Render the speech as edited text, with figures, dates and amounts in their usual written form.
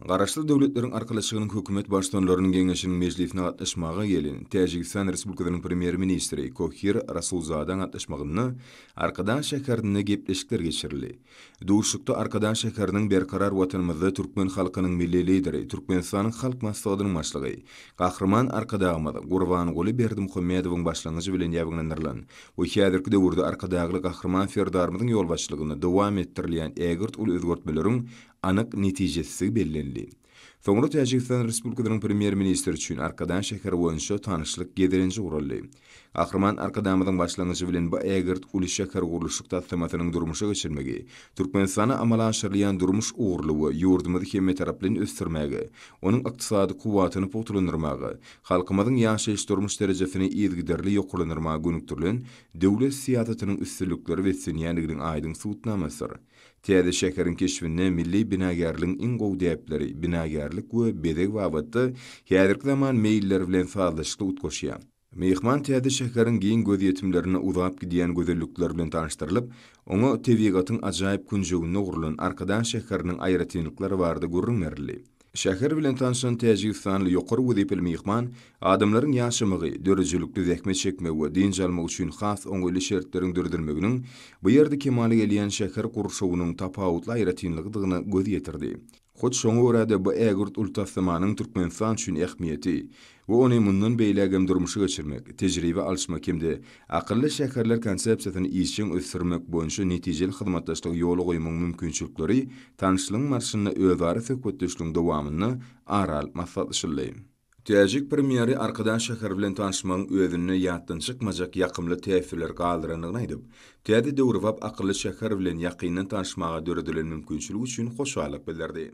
Garaşlı döwletlerin arkalaşygynyň hökümet başdanlarynyň geňeşiniň mejlisine gatnaşmaga gelin Täjikistan Respublikasynyň premier ministri Kohir Rasulzadaň gatnaşmagyny arkadan şäherinde gepleşikler geçirildi. Duşlukda arkadan şäheriniň berkarar watanymyzda türkmen halkynyň milli lideri Türkmenistanyň halk maslahatynyň başlygy Gahrman Arkadagymyz Gurbanguly Berdimuhammedowyň başlangyjy bilen ýabygnandyrylan. Bu häzirki döwürde Arkadagly Gahrman Ferdarmyzyň ýol başçylygyny dowam etdirilýän ägirt ul özgertmeleriň anyk netijesi bellenli. Soňra Täjikistan Respublikasynyň premier ministri üçin arkadan şäher boýunça tanyşlyk gederenji guruldy. Gahrman Arkadagymyzyň başlangyjy bilen bu ägirt ul şäher gurulşlykda tamatynyň durmuşa geçirmegi, Türkmenistana amala aşyrylýan durmuş ugurlugy ýurdumyzy hemme taraply ösdürmäge, onuň ykdysady kuwatyny potulundyrmagy, halkymyzyň ýaşaýyş durmuş derejesini ýetgiderli ýokulandyrmagy gönükdirilen döwlet siýasatynyň üstünlikleri we senýänliginiň aýdyň subutnamasy. Täze şäheriň keşfine milli binagerligiň iň gowy däpleri, binagerlik we bedeg babatda häzirki zaman meýiller bilen fazlaşykly utgoşýar. Mehman täze şäheriň giň göz ýetimlerine uzap gidýän gözellikler bilen tanışdyrylyp, oňa tebigatyň ajaýyp künjegine gurulan arkadan şäheriniň aýratynlyklary bardy görünmerli. Şäher bilen tanışan Täjikistanly ýokary wezipeli mehman adamlaryň ýaşamagy, dörejelikli zähmet çekme we din jalmagy üçin has oňoýly şertleriň döredilmeginiň bu ýerde kemale gelýän şäher gurşuwynyň tapawutly aýratynlygyny göz ýetirdi. Hoç şoňa görä bu ägirt ultasymanyň Türkmenistan üçin ähmiýeti we ony mundan beýlegem durmuşa geçirmek, tejribe alşmak hemde akylly şäherler konsepsiýasyny işin ösdürmek boýunça netijeli hyzmatdaşlyk ýoly goýmagyň mümkinçilikleri tanışlygyň marşyna özara söhbetdeşligiň dowamyny aral maslahatlaşyldy. Täjik premieri arkadan şäher bilen tanışmagyň özüne ýatdan çykmajak ýakymly täsirler galdyranlygyny aýdyp, täze döwrüp akylly şäher bilen ýakyndan tanışmaga döredilen mümkinçiligi üçin hoşallyk bildirdi.